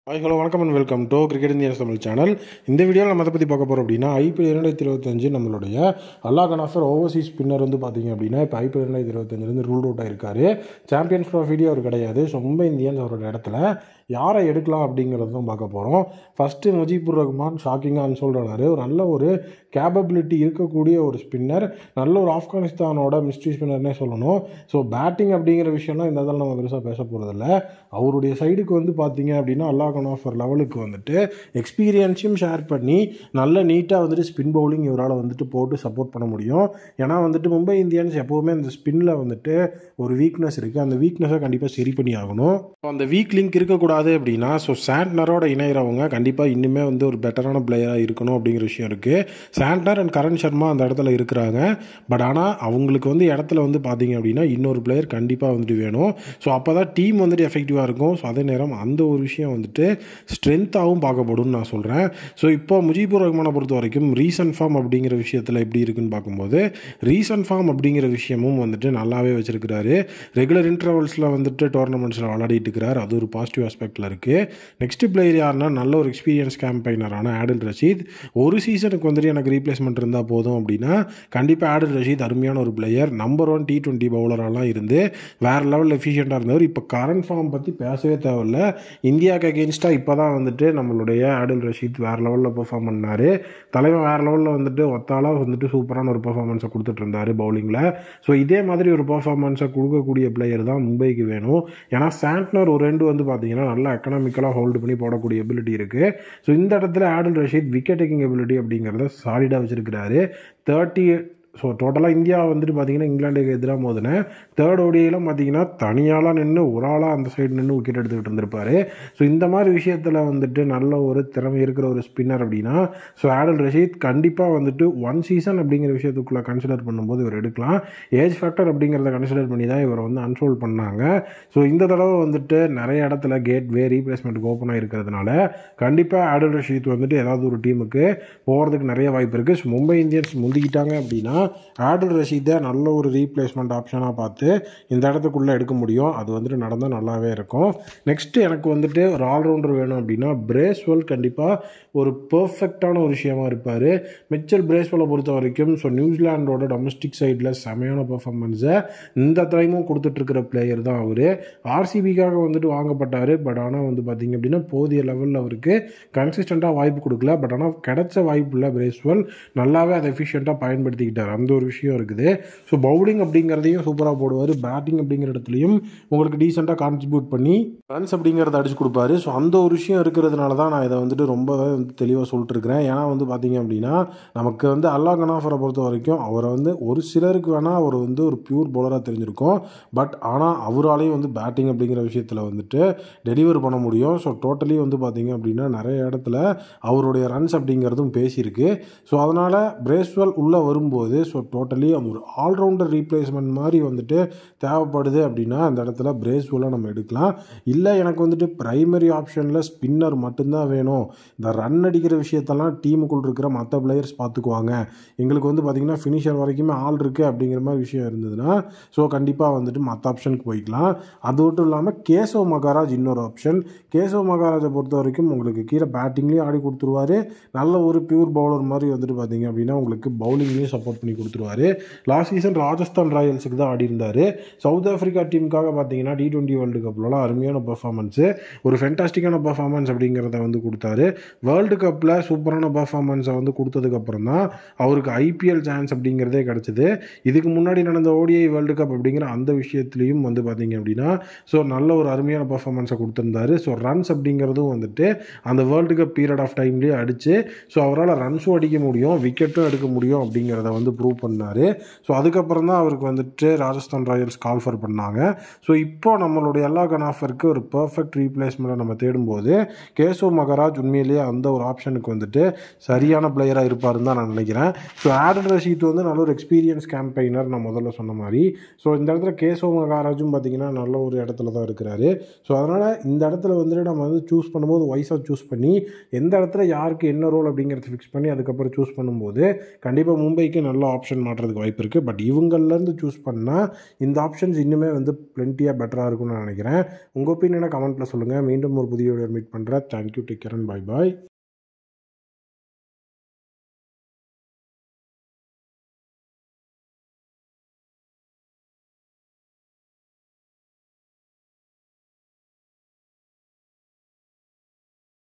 Hi hello வணக்கம் and welcome to cricket Indians Tamil channel. இந்த வீடியோவில் நம்ம அதை பற்றி பார்க்க போகிறோம் அப்படின்னா ஐபிஎல் 2025 நம்மளுடைய அல்லாஹ் கனாஃபர் ஓவர்சீஸ் ஸ்பின்னர் வந்து பார்த்தீங்க அப்படின்னா இப்போ ஐபிஎல் 2025 ரூல் அவுட் ஆகிருக்காரு. சாம்பியன்ஸ் ட்ராஃபி அவர் கிடையாது. ஸோ மும்பை இந்தியன்ஸ் அவரோட இடத்துல யாரை எடுக்கலாம் அப்படிங்கிறது தான் பார்க்க போகிறோம். ஃபஸ்ட்டு முஜீபுர் ரஹ்மான் ஷாக்கிங்காக சொல்கிறாரு. ஒரு நல்ல ஒரு கேப்பபிலிட்டி இருக்கக்கூடிய ஒரு ஸ்பின்னர், நல்ல ஒரு ஆப்கானிஸ்தானோட மிஸ்ட்ரி ஸ்பின்னர்னே சொல்லணும். ஸோ பேட்டிங் அப்படிங்கிற விஷயம்லாம் இந்த இதில் நம்ம பெருசாக பேச போகிறதில்ல. அவருடைய சைடுக்கு வந்து பார்த்தீங்க அப்படின்னா அல்லாஹ் கனாஃபர் லெவலுக்கு வந்துட்டு எக்ஸ்பீரியன்ஸையும் ஷேர் பண்ணி நல்ல நீட்டாக வந்துட்டு ஸ்பின் பவுலிங் இவரால் வந்துட்டு போட்டு சப்போர்ட் பண்ண முடியும். ஏன்னா வந்துட்டு மும்பை இந்தியன்ஸ் எப்போவுமே அந்த ஸ்பின்னில் வந்துட்டு ஒரு வீக்னஸ் இருக்குது. அந்த வீக்னஸை கண்டிப்பாக சரி பண்ணி ஆகணும். அந்த வீக் லிங்க் இருக்கக்கூடாது அப்படின்னா ஸோ சாண்ட்னரோட இணைகிறவங்க கண்டிப்பாக இன்னுமே வந்து ஒரு பெட்டரான பிளேயராக இருக்கணும் அப்படிங்கிற விஷயம் இருக்குது. சாண்ட்னர் அண்ட் கரண் சர்மா அந்த இடத்துல இருக்கிறாங்க. பட் ஆனால் அவங்களுக்கு வந்து இடத்துல வந்து பார்த்தீங்க அப்படின்னா இன்னொரு பிளேயர் கண்டிப்பாக வந்துட்டு வேணும். ஸோ அப்போ தான் டீம் வந்துட்டு எஃபெக்டிவாக இருக்கும். ஸோ அதே நேரம் அந்த ஒரு விஷயம் வந்துட்டு ஸ்ட்ரென்த்தாகவும் பார்க்கப்படும் நான் சொல்கிறேன். ஸோ இப்போ முஜீபுர் ரஹ்மானை பொறுத்த வரைக்கும் ரீசன்ட் ஃபார்ம் அப்படிங்கிற விஷயத்தில் எப்படி இருக்குன்னு பார்க்கும்போது ரீசன்ட் ஃபார்ம் அப்படிங்கிற விஷயமும் வந்துட்டு நல்லாவே வச்சிருக்கிறாரு. ரெகுலர் இன்டர்வல்ஸில் வந்துட்டு டோர்னமெண்ட்ஸில் விளையாடிட்டு இருக்கிறார். அது ஒரு பாசிட்டிவ் ஆஸ்பெக்டில் இருக்குது. நெக்ஸ்ட் பிளேயர் யாருன்னா நல்ல ஒரு எக்ஸ்பீரியன்ஸ் கேம்பெயினரான ஆடில் ரஷீத். ஒரு சீசனுக்கு வந்துட்டு எனக்கு ரீப்ளேஸ்மெண்ட் இருந்தால் போதும் அப்படின்னா கண்டிப்பாக ஆடில் ரஷீத் அருமையான ஒரு பிளேயர். நம்பர் 1 T20 பவுலரெல்லாம் இருந்து வேறு லெவலில் எஃபிஷியண்ட்டாக இருந்தவர். இப்போ கரண்ட் ஃபார்ம் பற்றி பேசவே தேவையில்லை. இந்தியாவுக்கு அகெயின்ஸ்டாக இப்போ தான் வந்துட்டு நம்மளுடைய ஆடில் ரஷீத் வேறு லெவலில் பெர்ஃபார்ம் பண்ணார். தலைவன் வேறு லெவலில் வந்துட்டு ஒத்தாலாக வந்துட்டு சூப்பரான ஒரு பெர்ஃபார்மன்ஸை கொடுத்துட்டு இருந்தார் பவுலிங்கில். ஸோ இதே மாதிரி ஒரு பெர்ஃபார்மன்ஸை கொடுக்கக்கூடிய பிளேயர் தான் மும்பைக்கு வேணும். ஏன்னா சாண்ட்னர் ஒரு ரெண்டு வந்து பார்த்தீங்கன்னா நல்லா எக்கனாமிக்கலாக ஹோல்டு பண்ணி போடக்கூடிய எபிலிட்டி இருக்குது. ஸோ இந்த இடத்துல ஆடில் ரஷீத் விக்கெட் டேக்கிங் எபிலிட்டி அப்படிங்கிறத சாலிடாக வச்சிருக்கிறாரு. 30 ஸோ டோட்டலாக இந்தியா வந்துட்டு பார்த்தீங்கன்னா இங்கிலாந்துக்கு எதிராக மோதின தேர்ட் ஓடியெல்லாம் பார்த்தீங்கன்னா தனியாலாம் நின்று ஒரு ஆளாக அந்த சைடு நின்று விக்கெட் எடுத்துக்கிட்டு இருந்திருப்பார். ஸோ இந்த மாதிரி விஷயத்தில் வந்துட்டு நல்ல ஒரு திறமை இருக்கிற ஒரு ஸ்பின்னர் அப்படின்னா ஸோ ஆடில் ரஷீத் கண்டிப்பாக வந்துட்டு 1 சீசன் அப்படிங்கிற விஷயத்துக்குள்ளே கன்சிடர் பண்ணும்போது இவர் எடுக்கலாம். ஏஜ் ஃபேக்டர் அப்படிங்கிறத கன்சிடர் பண்ணி தான் இவரை வந்து அன்ரோல் பண்ணாங்க. ஸோ இந்த தடவை வந்துட்டு நிறைய இடத்துல கேட்வே ரீப்ளேஸ்மெண்ட்டுக்கு ஓப்பன் ஆகிருக்கிறதுனால கண்டிப்பாக ஆடில் ரஷீத் வந்துட்டு ஏதாவது ஒரு டீமுக்கு போகிறதுக்கு நிறைய வாய்ப்பு இருக்குது. ஸோ மும்பை இந்தியன்ஸ் முந்திக்கிட்டாங்க அப்படின்னா ஆடில் ரஷீத்தை நல்ல ஒரு ரீப்ளேஸ்மெண்ட் ஆப்ஷனாக பார்த்து இந்த இடத்துக்குள்ளே எடுக்க முடியும். அது வந்துட்டு நடந்தால் நல்லாவே இருக்கும். நெக்ஸ்ட்டு எனக்கு வந்துட்டு ஒரு ஆல்ரவுண்டர் வேணும் அப்படின்னா பிரேஸ்வெல் கண்டிப்பாக ஒரு பர்ஃபெக்டான ஒரு விஷயமா இருப்பார். மிச்சல் பிரேஸ்வெல்லை பொறுத்த வரைக்கும் ஸோ நியூசிலாண்டோட டொமஸ்டிக் சைடில் செமையான பர்ஃபார்மன்ஸை இந்த டைமும் கொடுத்துட்ருக்கிற பிளேயர் தான் அவர். ஆர்சிபிக்காக வந்துட்டு வாங்கப்பட்டார். பட் ஆனால் வந்து பார்த்திங்க அப்படின்னா போதிய லெவலில் அவருக்கு கன்சிஸ்டண்ட்டாக வாய்ப்பு கொடுக்கல. பட் ஆனால் கிடைச்ச வாய்ப்பில் பிரேஸ்வெல் நல்லாவே அதை எஃபிஷியண்ட்டாக பயன்படுத்திக்கிட்டார். அந்த ஒரு விஷயம் இருக்குது. ஸோ பவுலிங் அப்படிங்கிறதையும் சூப்பராக போடுவார். பேட்டிங் அப்படிங்கிற இடத்துலையும் உங்களுக்கு டீசெண்டாக கான்ட்ரிபியூட் பண்ணி ரன்ஸ் அப்படிங்கிறத அடிச்சு கொடுப்பாரு. ஸோ அந்த ஒரு விஷயம் இருக்கிறதுனால தான் நான் இதை வந்துட்டு ரொம்பவே தெளிவாக சொல்லிட்டு இருக்கிறேன். ஏன்னா வந்து பார்த்தீங்க அப்படின்னா நமக்கு வந்து அல்லாஹ் கனாஃபரை பொறுத்த வரைக்கும் அவரை வந்து ஒரு சிலருக்கு வேணால் அவர் வந்து ஒரு பியூர் பவுலராக தெரிஞ்சிருக்கும். பட் ஆனால் அவராலையும் வந்து பேட்டிங் அப்படிங்கிற விஷயத்தில் வந்துட்டு டெலிவர் பண்ண முடியும். ஸோ டோட்டலி வந்து பார்த்தீங்க அப்படின்னா நிறைய இடத்துல அவருடைய ரன்ஸ் அப்படிங்கிறதும் பேசியிருக்கு. ஸோ அதனால் பிரேஸ்வெல் உள்ளே வரும்போது ஸோ டோட்டலி அந்த ஒரு ஆல்ரவுண்டர் ரீப்ளேஸ்மெண்ட் மாதிரி வந்துட்டு தேவைப்படுது அப்படின்னா அந்த இடத்துல பிரேஸ்வெல்லை நம்ம எடுக்கலாம். இல்லை எனக்கு வந்துட்டு ப்ரைமரி ஆப்ஷனில் ஸ்பின்னர் மட்டும்தான் வேணும், இந்த ரன் அடிக்கிற விஷயத்தெல்லாம் டீமுக்குள் இருக்கிற மற்ற பிளேயர்ஸ் பார்த்துக்குவாங்க, எங்களுக்கு வந்து பார்த்திங்கன்னா ஃபினிஷர் வரைக்குமே ஆள் இருக்குது அப்படிங்கிற மாதிரி விஷயம் இருந்ததுன்னா ஸோ கண்டிப்பாக வந்துட்டு மற்ற ஆப்ஷனுக்கு போய்க்கலாம். அது மட்டும் இல்லாமல் கேசவ் மகாராஜ் இன்னொரு ஆப்ஷன். கேசவ் மகாராஜை பொறுத்த வரைக்கும் உங்களுக்கு கீழே பேட்டிங்லேயும் ஆடி கொடுத்துருவார். நல்ல ஒரு பியூர் பவுலர் மாதிரி வந்துட்டு பார்த்தீங்க அப்படின்னா உங்களுக்கு பவுலிங்லேயும் சப்போர்ட் பண்ணி கொடுத்துருவார். லாஸ்ட் சீசன் ராஜஸ்தான் ராயல்ஸுக்கு தான் ஆடி இருந்தார். சவுத் ஆஃப்ரிக்கா டீமுக்காக பார்த்தீங்கன்னா T20 வேர்ல்டு கப்லலாம் அருமையான பர்ஃபார்மன்ஸு, ஒரு ஃபென்டாஸ்டிக்கான பர்ஃபார்மன்ஸ் அப்படிங்கிறத வந்து கொடுத்தாரு. வேர்ல்டு கப்பில் சூப்பரான பர்ஃபார்மன்ஸை வந்து கொடுத்ததுக்கப்புறம் தான் அவருக்கு ஐபிஎல் சான்ஸ் அப்படிங்கிறதே கிடச்சிது. இதுக்கு முன்னாடி நடந்த ODI வேர்ல்டு கப் அப்படிங்கிற அந்த விஷயத்துலையும் வந்து பார்த்தீங்க அப்படின்னா ஸோ நல்ல ஒரு அருமையான பர்ஃபார்மன்ஸை கொடுத்துருந்தாரு. ஸோ ரன்ஸ் அப்படிங்கிறதும் வந்துட்டு அந்த வேர்ல்டு கப் பீரியட் ஆஃப் டைம்லேயே அடித்து ஸோ அவரால் ரன்ஸும் அடிக்க முடியும், விக்கெட்டும் எடுக்க முடியும் அப்படிங்கிறத வந்து ப்ரூவ் பண்ணார். ஸோ அதுக்கப்புறம் தான் அவருக்கு வந்துட்டு ராஜஸ்தான் ராயல்ஸ் கால்ஃபர் பண்ணாங்க. ஸோ இப்போ நம்மளுடைய அல்லாஹ் கனாஃபருக்கு ஒரு பர்ஃபெக்ட் ரீப்ளேஸ்மெண்ட்டை நம்ம தேடும்போது கேசவ் மகாராஜ் உண்மையிலேயே அந்த ஒரு ஆப்ஷனுக்கு வந்துட்டு சரியான பிளேயராக இருப்பாருன்னு தான் நான் நினைக்கிறேன். ஸோ ஆடில் ரஷீத் வந்து நல்ல ஒரு எக்ஸ்பீரியன்ஸ் கேம்பெயினர் நான் முதல்ல சொன்ன மாதிரி. ஸோ இந்த இடத்துல கேசவ் மகாராஜும் பார்த்திங்கன்னா நல்ல ஒரு இடத்துல தான் இருக்கிறாரு. ஸோ அதனால் இந்த இடத்துல வந்துட்டு நம்ம வந்து சூஸ் பண்ணும்போது வைஸாக சூஸ் பண்ணி எந்த இடத்துல யாருக்கு என்ன ரோல் அப்படிங்கிறத ஃபிக்ஸ் பண்ணி அதுக்கப்புறம் சூஸ் பண்ணும்போது கண்டிப்பாக மும்பைக்கு நல்ல ஆப்ஷன் மாட்டுறதுக்கு வாய்ப்பு இருக்குது. பட் இவங்கள்லேருந்து சூஸ் பண்ணால் இந்த ஆப்ஷன்ஸ் இன்னுமே வந்து பிளென்ட்டியாக பெட்டராக இருக்கும்னு நான் நினைக்கிறேன். உங்கள் ஒப்பீனியனை கமெண்ட்டில் சொல்லுங்கள். மீண்டும் ஒரு புதிய வீடியோ மீட் பண்ணுறேன். Thank you, take care and bye bye.